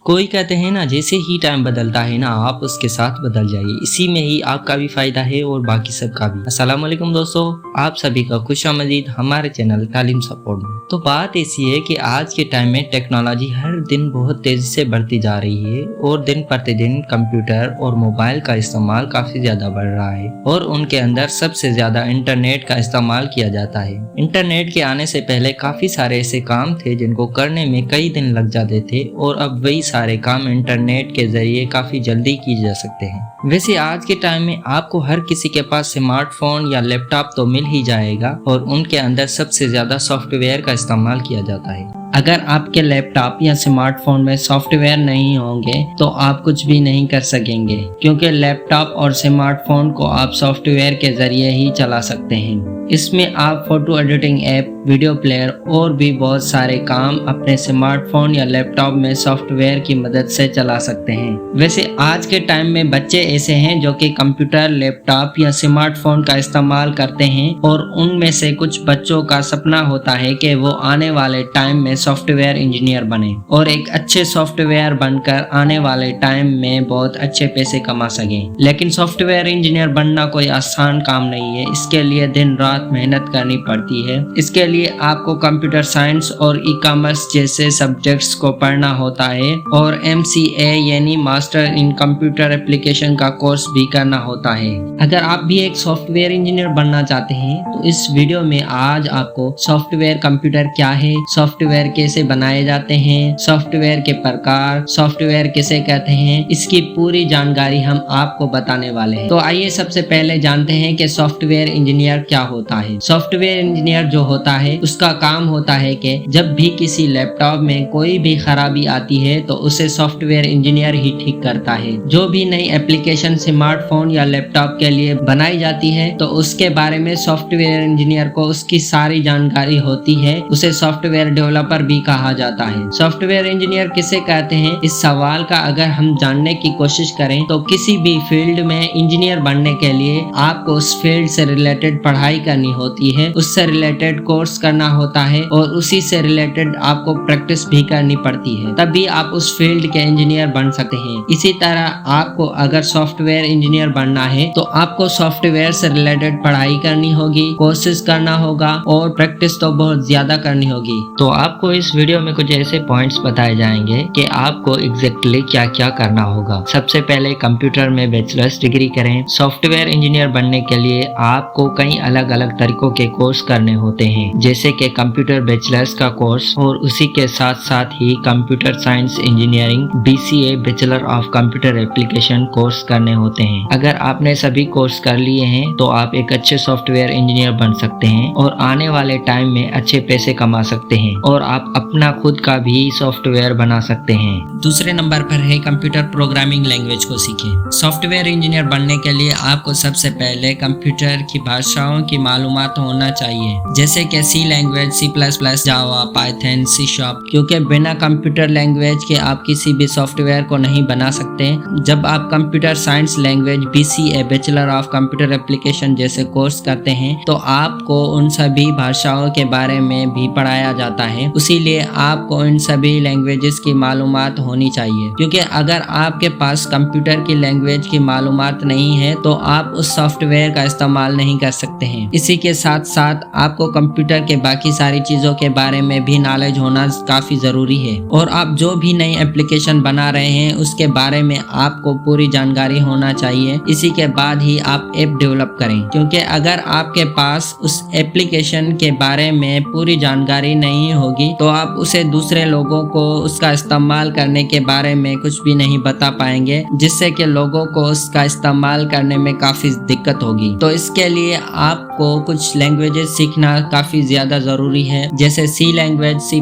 कोई कहते हैं ना, जैसे ही टाइम बदलता है ना, आप उसके साथ बदल जाइए। इसी में ही आपका भी फायदा है और बाकी सबका भी। अस्सलाम वालेकुम दोस्तों, आप सभी का खुशामदीद हमारे चैनल तालीम सपोर्ट में। तो बात ऐसी है कि आज के टाइम में टेक्नोलॉजी हर दिन बहुत तेजी से बढ़ती जा रही है और दिन प्रतिदिन कंप्यूटर और मोबाइल का इस्तेमाल काफी ज्यादा बढ़ रहा है और उनके अंदर सबसे ज्यादा इंटरनेट का इस्तेमाल किया जाता है। इंटरनेट के आने से पहले काफी सारे ऐसे काम थे जिनको करने में कई दिन लग जाते थे और अब वही सारे काम इंटरनेट के जरिए काफी जल्दी किए जा सकते हैं। वैसे आज के टाइम में आपको हर किसी के पास स्मार्टफोन या लैपटॉप तो मिल ही जाएगा और उनके अंदर सबसे ज्यादा सॉफ्टवेयर का इस्तेमाल किया जाता है। अगर आपके लैपटॉप या स्मार्टफोन में सॉफ्टवेयर नहीं होंगे तो आप कुछ भी नहीं कर सकेंगे, क्योंकि लैपटॉप और स्मार्टफोन को आप सॉफ्टवेयर के जरिए ही चला सकते हैं। इसमें आप photo editing app, video player और भी बहुत सारे काम अपने स्मार्टफोन या लैपटॉप में सॉफ्टवेयर की मदद से चला सकते हैं। वैसे आज के टाइम में बच्चे ऐसे हैं जो कि कंप्यूटर, लैपटॉप या स्मार्टफोन का इस्तेमाल करते हैं और उनमें से कुछ बच्चों का सपना होता है कि वो आने वाले टाइम में सॉफ्टवेयर इंजीनियर बने और एक अच्छे सॉफ्टवेयर बनकर आने वाले टाइम में बहुत अच्छे पैसे कमा सकें। लेकिन सॉफ्टवेयर इंजीनियर बनना कोई आसान काम नहीं है। इसके लिए दिन रात मेहनत करनी पड़ती है। इसके लिए आपको कंप्यूटर साइंस और ई कॉमर्स जैसे सब्जेक्ट्स को पढ़ना होता है और MCA यानी मास्टर इन कंप्यूटर एप्लीकेशन का कोर्स भी करना होता है। अगर आप भी एक सॉफ्टवेयर इंजीनियर बनना चाहते हैं तो इस वीडियो में आज आपको सॉफ्टवेयर कंप्यूटर क्या है, सॉफ्टवेयर कैसे बनाए जाते हैं, सॉफ्टवेयर के प्रकार, सॉफ्टवेयर किसे कहते हैं, इसकी पूरी जानकारी हम आपको बताने वाले हैं। तो आइए सबसे पहले जानते हैं कि सॉफ्टवेयर इंजीनियर क्या होता है। सॉफ्टवेयर इंजीनियर जो होता है उसका काम होता है कि जब भी किसी लैपटॉप में कोई भी खराबी आती है तो उसे सॉफ्टवेयर इंजीनियर ही ठीक करता है। जो भी नई एप्लीकेशन स्मार्टफोन या लैपटॉप के लिए बनाई जाती है तो उसके बारे में सॉफ्टवेयर इंजीनियर को उसकी सारी जानकारी होती है। उसे सॉफ्टवेयर डेवलपर भी कहा जाता है। सॉफ्टवेयर इंजीनियर किसे कहते हैं, इस सवाल का अगर हम जानने की कोशिश करें तो किसी भी फील्ड में इंजीनियर बनने के लिए आपको उस फील्ड से रिलेटेड पढ़ाई करनी होती है, उससे रिलेटेड कोर्स करना होता है और उसी से रिलेटेड आपको प्रैक्टिस भी करनी पड़ती है, तभी आप उस फील्ड के इंजीनियर बन सकते हैं। इसी तरह आपको अगर सॉफ्टवेयर इंजीनियर बनना है तो आपको सॉफ्टवेयर से रिलेटेड पढ़ाई करनी होगी, कोर्सेज करना होगा और प्रैक्टिस तो बहुत ज्यादा करनी होगी। तो आपको इस वीडियो में कुछ ऐसे पॉइंट्स बताए जाएंगे कि आपको एग्जैक्टली क्या क्या करना होगा। सबसे पहले कंप्यूटर में बैचलर्स डिग्री करें। सॉफ्टवेयर इंजीनियर बनने के लिए आपको कई अलग अलग तरीकों के कोर्स करने होते हैं, जैसे कि कंप्यूटर बैचलर्स का कोर्स और उसी के साथ साथ ही computer science engineering BCA bachelor of computer application course करने होते हैं। अगर आपने सभी कोर्स कर लिए हैं तो आप एक अच्छे सॉफ्टवेयर इंजीनियर बन सकते हैं और आने वाले टाइम में अच्छे पैसे कमा सकते हैं और आप अपना खुद का भी सॉफ्टवेयर बना सकते हैं। दूसरे नंबर पर है कंप्यूटर प्रोग्रामिंग लैंग्वेज को सीखें। सॉफ्टवेयर इंजीनियर बनने के लिए आपको सबसे पहले कंप्यूटर की भाषाओं की मालूमात होना चाहिए, जैसे कि C लैंग्वेज, C++, जावा, पाइथन, C#, क्योंकि बिना कंप्यूटर लैंग्वेज के आप किसी भी सॉफ्टवेयर को नहीं बना सकते। जब आप computer science language BCA bachelor of computer application जैसे कोर्स करते हैं तो आपको उन सभी भाषाओं के बारे में भी पढ़ाया जाता है। इसीलिए आपको इन सभी लैंग्वेजेस की मालूमात होनी चाहिए, क्योंकि अगर आपके पास कंप्यूटर की लैंग्वेज की मालूमात नहीं है तो आप उस सॉफ्टवेयर का इस्तेमाल नहीं कर सकते हैं। इसी के साथ साथ आपको कंप्यूटर के बाकी सारी चीजों के बारे में भी नॉलेज होना काफी जरूरी है और आप जो भी नई एप्लीकेशन बना रहे हैं उसके बारे में आपको पूरी जानकारी होना चाहिए। इसी के बाद ही आप ऐप डेवलप करें, क्योंकि अगर आपके पास उस एप्लीकेशन के बारे में पूरी जानकारी नहीं होगी तो आप उसे दूसरे लोगों को उसका इस्तेमाल करने के बारे में कुछ भी नहीं बता पाएंगे, जिससे कि लोगों को उसका इस्तेमाल करने में काफी दिक्कत होगी। तो इसके लिए आपको कुछ लैंग्वेजेस सीखना काफी ज्यादा जरूरी है, जैसे C लैंग्वेज, C++,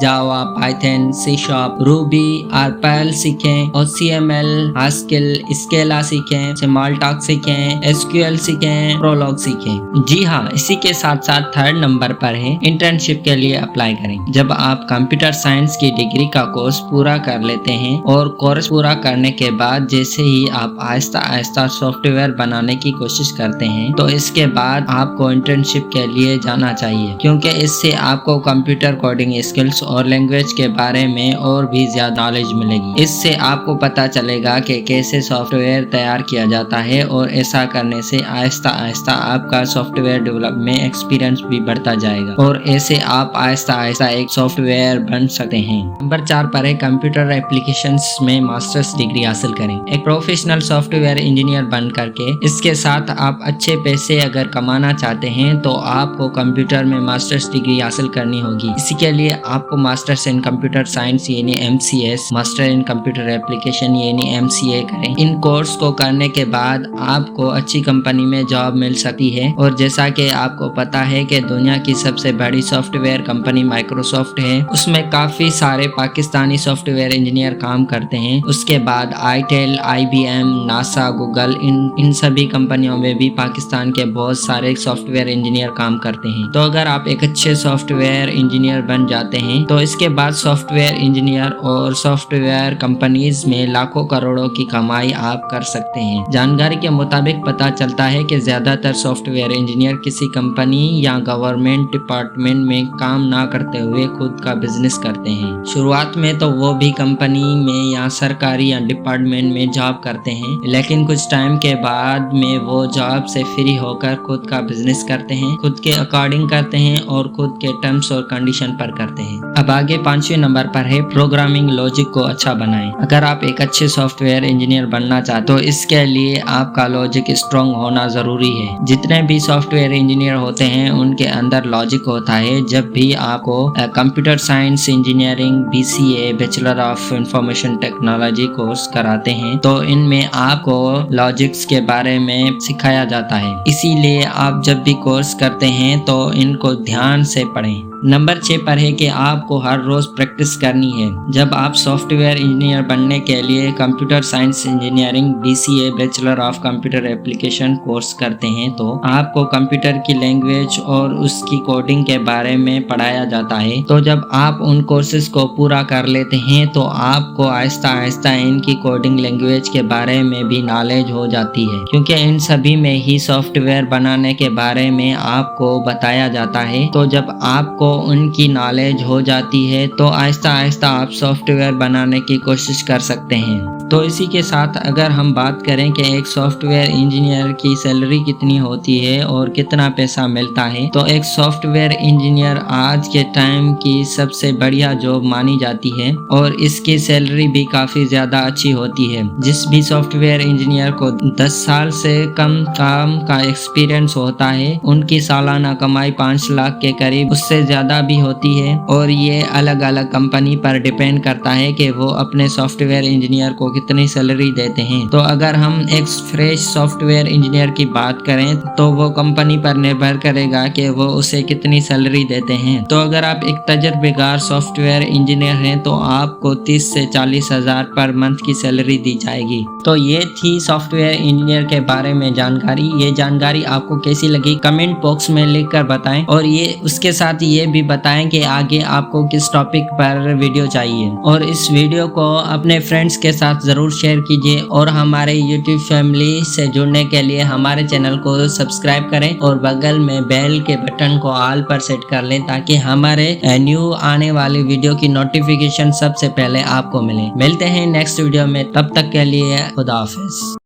जावा, पाइथन, C#, रूबी और पर्ल सीखें और CML, हास्किल, स्केला सीखें, स्मॉलटॉक सीखें, एसक्यूएल सीखें, प्रोलॉग सीखें। जी हाँ, इसी के साथ साथ 3rd नंबर पर है इंटर्नशिप के लिए अप्लाई करें। जब आप कंप्यूटर साइंस की डिग्री का कोर्स पूरा कर लेते हैं और कोर्स पूरा करने के बाद जैसे ही आप आहिस्ता आहिस्ता सॉफ्टवेयर बनाने की कोशिश करते हैं तो इसके बाद आपको इंटर्नशिप के लिए जाना चाहिए, क्योंकि इससे आपको कंप्यूटर कोडिंग स्किल्स और लैंग्वेज के बारे में और भी ज्यादा नॉलेज मिलेगी। इससे आपको पता चलेगा कि कैसे सॉफ्टवेयर तैयार किया जाता है और ऐसा करने से आहिस्ता आहिस्ता आपका सॉफ्टवेयर डेवलप में एक्सपीरियंस भी बढ़ता जाएगा और ऐसे आप आहिस्ता आहिस्ता एक सॉफ्टवेयर बन सकते हैं। नंबर 4 पर है कंप्यूटर एप्लीकेशंस में मास्टर्स डिग्री हासिल करें। एक प्रोफेशनल सॉफ्टवेयर इंजीनियर बन करके इसके साथ आप अच्छे पैसे अगर कमाना चाहते हैं तो आपको कंप्यूटर में मास्टर्स डिग्री हासिल करनी होगी। इसी के लिए आपको मास्टर्स इन कंप्यूटर साइंस यानी MCS, master in computer application यानी MCA करें। इन कोर्स को करने के बाद आपको अच्छी कंपनी में जॉब मिल सकती है और जैसा कि आपको पता है कि दुनिया की सबसे बड़ी सॉफ्टवेयर कंपनी माइक्रोसॉफ्ट है, उसमें काफी सारे पाकिस्तानी सॉफ्टवेयर इंजीनियर काम करते हैं। उसके बाद आईटेल, IBM, नासा, गूगल, इन सभी कंपनियों में भी पाकिस्तान के बहुत सारे सॉफ्टवेयर इंजीनियर काम करते हैं। तो अगर आप एक अच्छे सॉफ्टवेयर इंजीनियर बन जाते हैं तो इसके बाद सॉफ्टवेयर इंजीनियर और सॉफ्टवेयर कंपनीज में लाखों करोड़ों की कमाई आप कर सकते हैं। जानकारी के मुताबिक पता चलता है कि ज्यादातर सॉफ्टवेयर इंजीनियर किसी कंपनी या गवर्नमेंट डिपार्टमेंट में काम ना करते हुए खुद का बिजनेस करते हैं। शुरुआत में तो वो भी कंपनी में या सरकारी या डिपार्टमेंट में जॉब करते हैं, लेकिन कुछ टाइम के बाद में वो जॉब से फ्री होकर खुद का बिजनेस करते हैं, खुद के अकॉर्डिंग करते हैं और खुद के टर्म्स और कंडीशन पर करते हैं। अब आगे 5वें नंबर पर है प्रोग्रामिंग लॉजिक को अच्छा बनाएं। अगर आप एक अच्छे सॉफ्टवेयर इंजीनियर बनना चाहते तो इसके लिए आपका लॉजिक स्ट्रॉन्ग होना जरूरी है। जितने भी सॉफ्टवेयर इंजीनियर होते हैं उनके अंदर लॉजिक होता है। जब भी आपको computer science engineering BCA, bachelor of information technology course कराते हैं तो इनमें आपको लॉजिक्स के बारे में सिखाया जाता है। इसीलिए आप जब भी कोर्स करते हैं तो इनको ध्यान से पढ़ें। नंबर 6 पर है कि आपको हर रोज प्रैक्टिस करनी है। जब आप सॉफ्टवेयर इंजीनियर बनने के लिए computer science engineering BCA, bachelor of computer application course करते हैं तो आपको कंप्यूटर की लैंग्वेज और उसकी कोडिंग के बारे में पढ़ाया जाता है। तो जब आप उन कोर्सेज को पूरा कर लेते हैं तो आपको आहिस्ता आहिस्ता इनकी कोडिंग लैंग्वेज के बारे में भी नॉलेज हो जाती है, क्योंकि इन सभी में ही सॉफ्टवेयर बनाने के बारे में आपको बताया जाता है। तो जब आपको उनकी नॉलेज हो जाती है तो आहिस्ता आहिस्ता आप सॉफ्टवेयर बनाने की कोशिश कर सकते हैं। तो इसी के साथ अगर हम बात करें कि एक सॉफ्टवेयर इंजीनियर की सैलरी कितनी होती है और कितना पैसा मिलता है, तो एक सॉफ्टवेयर इंजीनियर आज के टाइम की सबसे बढ़िया जॉब मानी जाती है और इसकी सैलरी भी काफी ज्यादा अच्छी होती है। जिस भी सॉफ्टवेयर इंजीनियर को 10 साल से कम काम का एक्सपीरियंस होता है उनकी सालाना कमाई 5 लाख के करीब उससे ज्यादा भी होती है और ये अलग अलग कंपनी पर डिपेंड करता है कि वो अपने सॉफ्टवेयर इंजीनियर को कितनी सैलरी देते हैं। तो अगर हम एक फ्रेश सॉफ्टवेयर इंजीनियर की बात करें तो वो कंपनी पर निर्भर करेगा कि वो उसे कितनी सैलरी देते हैं। तो अगर आप एक तजर्बेकार सॉफ्टवेयर इंजीनियर हैं तो आपको 30 से 40 हजार पर मंथ की सैलरी दी जाएगी। तो ये थी सॉफ्टवेयर इंजीनियर के बारे में जानकारी। ये जानकारी आपको कैसी लगी कमेंट बॉक्स में लिख कर बताएं और ये उसके साथ ये भी बताएं कि आगे आपको किस टॉपिक पर वीडियो चाहिए। और इस वीडियो को अपने फ्रेंड्स के साथ जरूर शेयर कीजिए और हमारे YouTube फैमिली से जुड़ने के लिए हमारे चैनल को सब्सक्राइब करें और बगल में बेल के बटन को ऑल पर सेट कर लें ताकि हमारे न्यू आने वाली वीडियो की नोटिफिकेशन सबसे पहले आपको मिले। मिलते हैं नेक्स्ट वीडियो में, तब तक के लिए खुदा हाफिज।